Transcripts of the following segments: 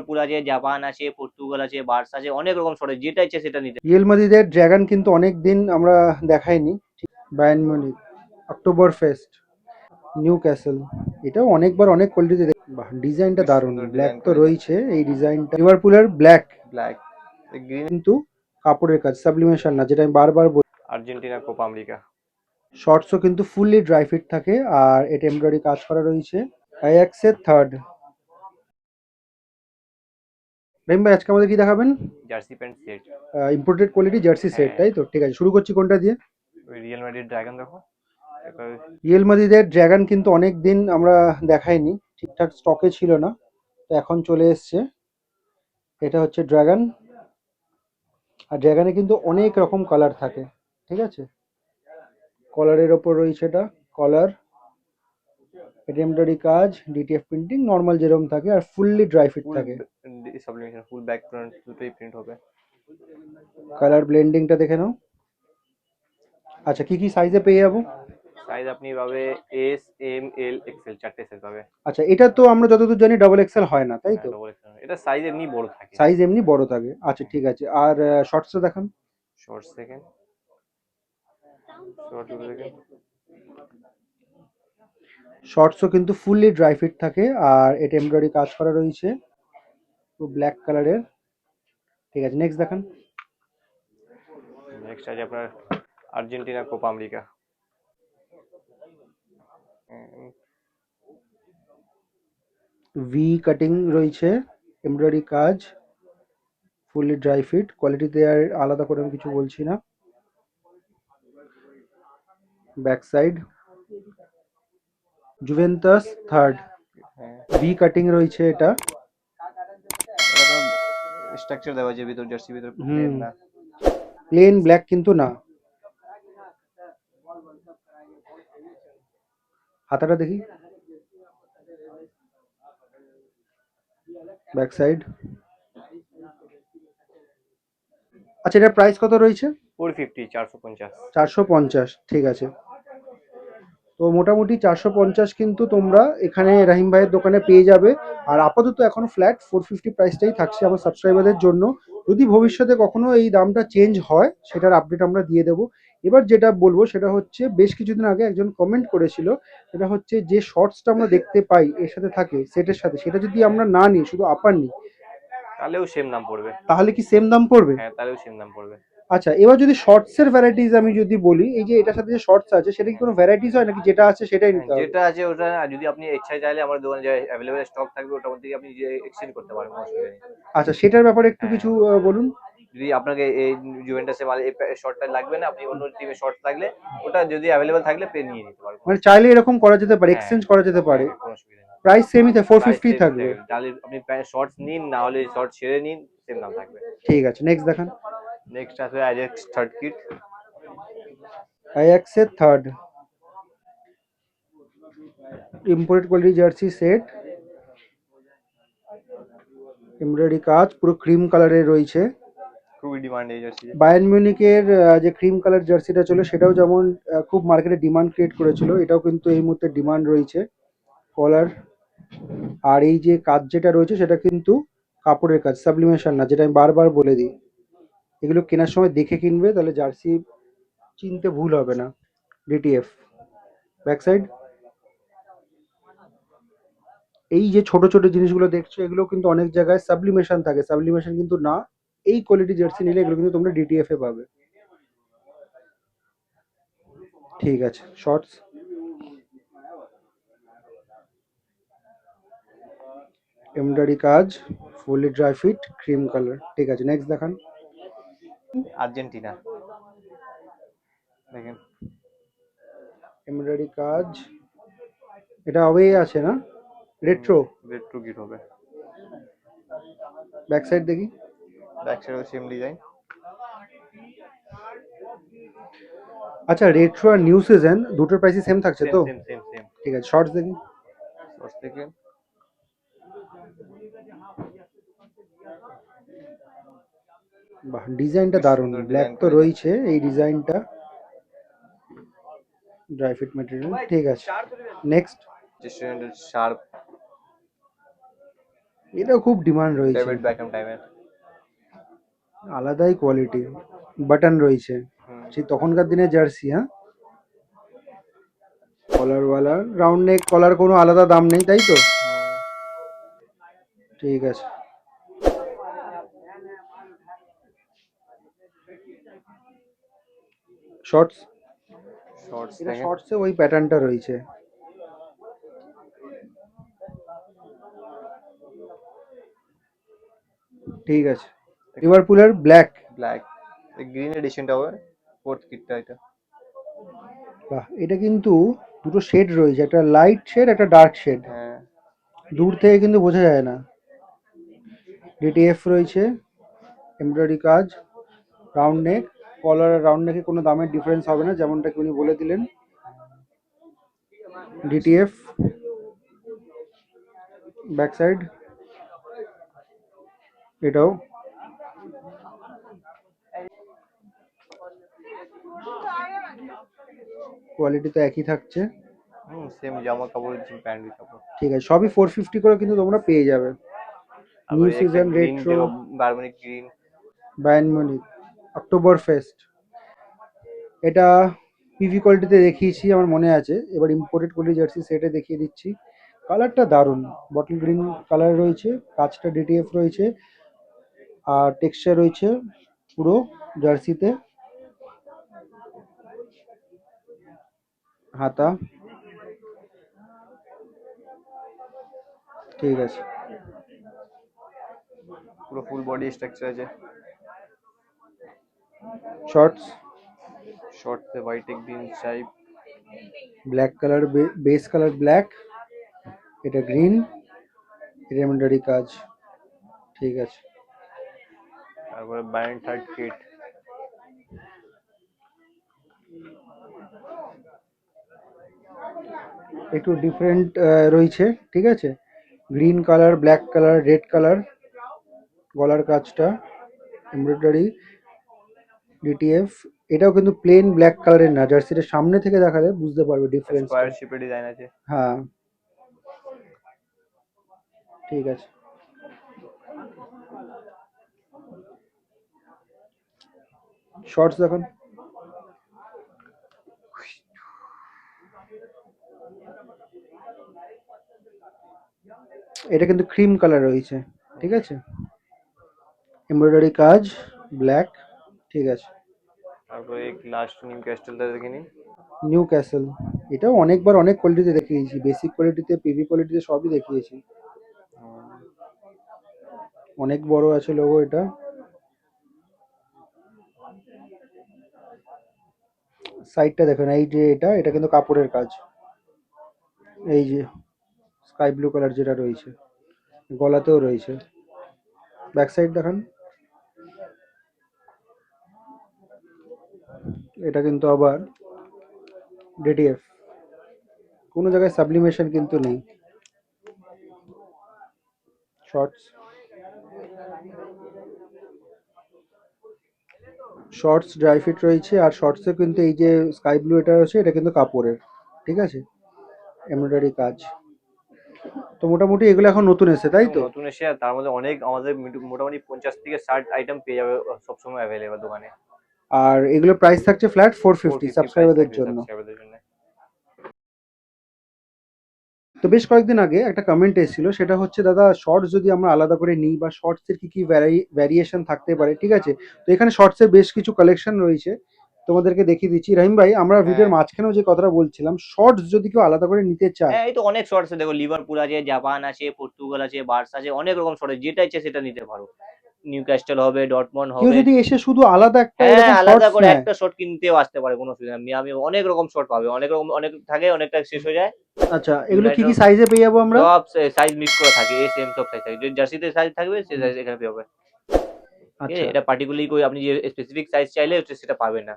পুরো আছে, জাপান আছে, পর্তুগাল আছে, বার্সা আছে, অনেক রকম শট আছে, যেটা ইচ্ছে সেটা নিতে। রিয়েল মাদ্রিদের ড্রাগন কিন্তু অনেক দিন আমরা দেখাইনি। Bayern Munich, October fest, new castle, এটাও অনেকবার অনেক কোয়ালিটিতে বাহ, ডিজাইনটা বেশ দারুণ, সুন্দর ব্ল্যাক ডিজাইন তো করেছে। রয়েছে এই ডিজাইনটা, লিভারপুলের ব্ল্যাক ব্ল্যাক, গ্রিন। কিন্তু কাপড়ের কাজ, সাবলিমেশন না, যেটা আমি বারবার বলি। Argentina Copa America. শর্টসও কিন্তু ফুললি ড্রাই ফিট থাকে, আর এটা এমব্রয়ডারি কাজ করা রয়েছে। আয়াক্সের থার্ড। রহিম ভাই, আজকে আমাদের কি দেখাবেন? Jersey pant set. Imported quality jersey set, হ্যাঁ, তাই তো? ঠিক আছে, শুরু করছি কোনটা দিয়ে? ওই রিয়েল মাদ্রিদ ড্রাগন দেখো। এবার রিয়েল মাদ্রিদের ড্রাগন কিন্তু অনেক দিন আমরা দেখাইনি, ঠিকঠাক স্টকে ছিল না, তো এখন চলে এসছে। এটা হচ্ছে ড্রাগন, আর ড্রাগনে কিন্তু অনেক রকম কালার থাকে, ঠিক আছে? কলারের ওপর রয়েছে এটা, কলার, এটা এমব্রয়ডারি কাজ, ডিটিএফ প্রিন্টিং, নর্মাল যেরকম থাকে, আর ফুললি ড্রাই ফিট ফুল থাকে। সাবলিমেশন, ফুল ব্যাক ফ্রন্ট দুটোই প্রিন্ট হবে। কালার ব্লেন্ডিংটা দেখে নাও। আচ্ছা, কি কি সাইজে পেয়ে যাবো? সাইজ আপনি পাবে এস, এম, এল, এক্সেল, চারটে সাইজ পাবে। আচ্ছা, এটা তো আমরা যতদূর জানি ডাবল এক্সেল হয় না, তাই হ্যাঁ, তো? ডবল এক্সেল এটা সাইজ এমনি বড় থাকে। সাইজ এমনি বড় থাকে, আচ্ছা ঠিক আছে। আর শর্টসটা দেখান। শর্ট সেকেন্ড, শর্ট দুটো সেকেন্ড। শর্টসও কিন্তু ফুললি ড্রাই ফিট থাকে, আর এটা এমব্রয়ডারি কাজ করা রয়েছে, ব্ল্যাক কালারের। ঠিক আছে, নেক্সট দেখান। নেক্সট আছে আপনার Argentina Copa America. V cutting রয়েছে, এমব্রয়ডারি কাজ, ফুললি ড্রাই ফিট, কোয়ালিটিতে আর আলাদা করে আমি কিছু বলছি না। ব্যাক সাইড, জুভেন্টাস থার্ড, হ্যাঁ, ভি কাটিং রয়েছে এটা। স্ট্রাকচার দেওয়া আছে ভিতর, জার্সি ভিতর হুম, প্লেন না। প্লেন ব্ল্যাক কিন্তু না। হাতাটা দেখি, ব্যাক সাইড। আচ্ছা, এটার প্রাইস কত রয়েছে? 450, 450। 450, ঠিক আছে। তো মোটামুটি 450 কিন্তু তোমরা এখানে রাহিম ভাইয়ের দোকানে পেয়ে যাবে। আর আপাতত এখন ফ্ল্যাট 450 প্রাইসটাই থাকছে আমার সাবস্ক্রাইবারদের জন্য। যদি ভবিষ্যতে কখনো এই দামটা চেঞ্জ হয়, সেটার আপডেট আমরা দিয়ে দেবো। এবার যেটা বলবো সেটা হচ্ছে, বেশ কিছুদিন আগে একজন কমেন্ট করেছিল, সেটা হচ্ছে যে শর্টসটা আমরা দেখতে পাই এর সাথে থাকে, সেটের সাথে, সেটা যদি আমরা না নিই, শুধু আপার নিই, তাহলেও সেম দাম পড়বে। তাহলে কি সেম দাম পড়বে? হ্যাঁ, তাহলেও সেম দাম পড়বে। আচ্ছা, এবার যদি শর্টসের ভ্যারাইটিস আমি যদি বলি, এই যে এটার সাথে যে শর্টস আছে, সেটা কি কোনো ভ্যারাইটিস হয়, নাকি যেটা আছে সেটাই হ্যাঁ, নিতে হবে? যেটা আছে ওটা, আর যদি আপনি ইচ্ছা চাইলে আমার দোকানে যে অ্যাভেলেবল স্টক থাকবে ওটার মধ্যে আপনি যে এক্সচেঞ্জ করতে পারবেন, কোনো অসুবিধা নেই। আচ্ছা, সেটার ব্যাপারে একটু হ্যাঁ, কিছু বলুন। যদি আপনাকে এই জুভেন্টাসের মাল এই শর্টটা লাগবে না, আপনি অন্য টিমের শর্ট থাকলে ওটা যদি অ্যাভেলেবল থাকলে নিয়ে নিতে পারবেন, কোনো মানে অসুবিধা চাইলে এরকম করা যেতে পারে, নেই। হ্যাঁ, এক্সচেঞ্জ করা যেতে হ্যাঁ, পারে। হ্যাঁ, কোনো অসুবিধা নেই। প্রাইস সেমই থাকে, ফোর প্রাইস ফিফটি সেমই থাকবে। থাকবে, তাহলে আপনি শর্টস নিন না হলে শর্ট ছেড়ে নিন, সেম দাম থাকবে। ঠিক আছে, নেক্সট দেখান। নেক্সট আছে অ্যাজেক্স থার্ড কিট। আয়াক্সের third, imported quality jersey set, embroidery কাজ, পুরো ক্রিম কালারের রয়েছে। খুবই ডিমান্ড এই জার্সি। বায়ার্ন মিউনিকের যে ক্রিম কালার জার্সিটা ছিল, সেটাও যেমন খুব মার্কেটে ডিমান্ড ক্রিয়েট করেছিল, এটাও কিন্তু এই মুহূর্তে ডিমান্ড রয়েছে। কলার, আর এই যে কাজ যেটা রয়েছে সেটা কিন্তু কাপড়ের কাজ, সাবলিমেশন না, যেটা আমি বারবার বলে দিই। এগুলো কেনার সময় দেখে কিনবে, তাহলে জার্সি চিনতে ভুল হবে না। DTF, back side. এই যে ছোট ছোট জিনিসগুলো দেখছো, এগুলো কিন্তু অনেক জায়গায় সাবলিমেশন থাকে, সাবলিমেশন কিন্তু না। এই কোয়ালিটি জার্সি নিলে এগুলো কিন্তু তোমরা ডিটিএফ এ পাবে। ঠিক আছে, শর্টস, এমব্রয়ডারি কাজ, fully dry fit, cream colour. ঠিক আছে, নেক্সট দেখান। আর্জেন্টিনা দেখেন। এমব্রয়ডারি কাজ, এটা অবে আছে না? রেট্রো। রেট্রো কিট হবে। ব্যাক সাইড দেখি। ব্যাক সাইডও সেম ডিজাইন। আচ্ছা, রেট্রো আর নিউ সিজন দুটোর প্রাইসই সেম থাকছে সেম তো? Same same same. ঠিক আছে, শর্টস দেখি। শর্টস থেকে বাহ, ডিজাইনটা বেশ দারুণ, সুন্দর ব্ল্যাক ডিজাইন তো করেছে। রয়েছে এই ডিজাইনটা, ড্রাই ফিট ম্যাটেরিয়াল। ঠিক আছে, নেক্সট। স্টুডেন্টের শার্প, এটা খুব ডিমান্ড রয়েছে, ডেভিড বেকহ্যাম টাইমের। আলাদাই কোয়ালিটি, বাটন রয়েছে সেই তখনকার দিনে জার্সি। হ্যাঁ, কলারওয়ালা রাউন্ড নেক, কলার কোনো আলাদা দাম নেই তাই তো? ঠিক আছে। শর্টস, শর্টস এটা দেখেন। শর্টসে ওই প্যাটার্নটা রয়েছে। ঠিক আছে, লিভারপুলের ব্ল্যাক। ব্ল্যাক, গ্রিন এডিশনটা হবে, ফোর্থ কিটটা এটা। বাহ, এটা কিন্তু দুটো শেড রয়েছে, একটা লাইট শেড একটা ডার্ক শেড, হ্যাঁ, দূর থেকে কিন্তু বোঝা যায় না। ডিটিএফ রয়েছে, এমব্রয়ডারি কাজ, রাউন্ড নেক, কলার আর রাউন্ড নেকে কোনো দামের ডিফারেন্স হবে না যেমনটা কি উনি বলে দিলেন। ডিটিএফ ব্যাক সাইড, এটাও কোয়ালিটি তো একই থাকছে। সেম জামা কাপড়, প্যান্ট কাপড়। ঠিক আছে, সবই 450 করে কিন্তু তোমরা পেয়ে যাবে। নিউ তারপরে একটা সিজন গ্রিন রেট্রো, দেখো, Bayern Munich green. Bayern Munich Oktoberfest, এটা পিভি কোয়ালিটিতে দেখিয়েছি আমার মনে আছে, এবার ইম্পোর্টেড কোয়ালিটি জার্সি সেটে দেখিয়ে দিচ্ছি। কালারটা দারুণ, বটল গ্রিন কালার রয়েছে, কাজটা ডিটিএফ রয়েছে, আর টেক্সচার রয়েছে পুরো জার্সিতে। হাতা, ঠিক আছে। পুরো ফুল বডি স্ট্রাকচার আছে। শর্টস, শর্টস এ white green stripe. Black colour, base colour black, এটা গ্রিন, এমব্রয়ডারি কাজ। ঠিক আছে, তারপরে ব্যান্ড থার্ড কিট। একটু ডিফারেন্ট রয়েছে, ঠিক আছে। Green colour, black colour, red colour, গলার কাজটা এমব্রয়ডারি, ডিটিএফ। এটাও কিন্তু প্লেন ব্ল্যাক কালারের না, জার্সিটা সামনে থেকে দেখালে বুঝতে পারবে ডিফারেন্সটা। স্কোয়ার শেপের ডিজাইন আছে। হ্যাঁ, ঠিক আছে। শর্টস দেখুন, এটা কিন্তু ক্রিম কালার রয়েছে, ঠিক আছে, এমব্রয়ডারি কাজ, ব্ল্যাক। ঠিক আছে, তারপরে এক লাস্ট নিউ ক্যাস্টেলটা দেখে নিন। নিউ ক্যাসেল, এটাও অনেকবার অনেক কোয়ালিটিতে দেখিয়েছি, বেসিক কোয়ালিটিতে, পিভি কোয়ালিটিতে সবই দেখিয়েছি। অনেক বড় আছে লোগো এটা। সাইডটা দেখুন, এই যে এটা কিন্তু কাপড়ের কাজ, এই যে স্কাই ব্লু কালার যেটা রয়েছে, গলাতেও রয়েছে। ব্যাক সাইড দেখান, এটা কিন্তু আবার ডিটিএফ, কোনো জায়গায় সাবলিমেশন কিন্তু নেই। শর্টস, শর্টস ড্রাই ফিট রয়েছে, আর শর্টসে কিন্তু এই যে স্কাই ব্লু এটা রয়েছে, এটা কিন্তু কাপড়ের, ঠিক আছে, এমব্রয়ডারি কাজ। তো মোটামুটি এগুলো এখন নতুন এসেছে তাই তো? নতুন এসে, আর তার মধ্যে অনেক আমাদের মোটামুটি 50 থেকে 60 আইটেম পেয়ে যাবে সবসময় অ্যাভেলেবেল দোকানে। আর এগুলো প্রাইস থাকছে ফ্ল্যাট 450 450 প্রাইস সাবস্ক্রাইবারদের থাকবে জন্য। সাবস্ক্রাইবারদের জন্য। তো বেশ কয়েকদিন আগে একটা কমেন্ট এসেছিল, সেটা হচ্ছে দাদা শর্টস যদি আমরা আলাদা করে নিই বা শর্টসের কি কি ভ্যারিয়েশন থাকতে পারে, ঠিক আছে। তো এখানে শর্টসের বেশ কিছু কালেকশন রয়েছে, তোমাদেরকে দেখিয়ে দিচ্ছি। রহিম ভাই, আমরা ভিডিওর মাঝখানেও যে কথাটা বলছিলাম, শর্টস যদি কেউ আলাদা করে নিতে চায়, হ্যাঁ, এই তো অনেক শর্টস দেখো, লিভারপুল আছে, জাপান আছে, পর্তুগাল আছে, বার্সা আছে, অনেক রকম শর্ট, যেটা ইচ্ছে সেটা নিতে পারো। নিউ ক্যাস্টেল হবে, ডটমন্ড কেউ হবে। যদি এসে শুধু আলাদা একটা হ্যাঁ, এরকম আলাদা শর্টস করে নেয়, একটা শর্ট কিনতেও আসতে পারে, কোনো অসুবিধা নেই। আমি অনেক রকম শর্ট পাবে, অনেক রকম, অনেক থাকে, অনেকটা শেষ হয়ে যায়। আচ্ছা এগুলো কি কি সাইজে পেয়ে যাবো আমরা? সব সাইজ মিক্স করে থাকে, এস এম সব সাইজ থাকে, যে জার্সিতে সাইজ থাকবে সে সাইজ এখানে পেয়ে যাবে। ঠিক আছে, আচ্ছা, এটা পার্টিকুলারলি করে আপনি যে স্পেসিফিক সাইজ চাইলে সেটা পাবেন না।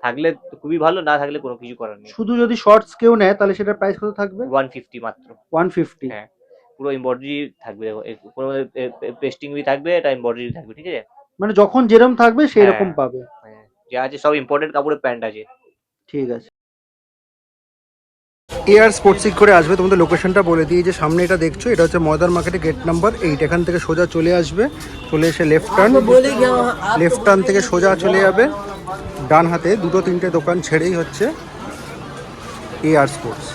থাকলে তো খুবই ভালো, না থাকলে কোনো কিছু করার নেই। শুধু যদি শর্টস কেউ নেয় তাহলে সেটার প্রাইস কত থাকবে? 150 মাত্র। 150। হ্যাঁ, পুরো এমব্রয়ডারি থাকবে, দেখো কোনো পেস্টিং বি থাকবে, এটা এমব্রয়ডারি থাকবে, ঠিক আছে। মানে যখন যেরকম থাকবে সেই রকম হ্যাঁ, পাবে। হ্যাঁ, যা আছে সব ইম্পোর্টেড কাপড়ের প্যান্ট আছে। ঠিক আছে। এআর স্পোর্টসিক করে আসবে। তোমাদের লোকেশনটা বলে দিই, যে সামনে এটা দেখছো, এটা হচ্ছে ময়দান মার্কেটে গেট নাম্বার 8। এখান থেকে সোজা চলে আসবে, চলে এসে লেফট টার্ন থেকে সোজা চলে যাবে, ডান হাতে 2-3টে দোকান ছেড়েই হচ্ছে এআর স্পোর্টস।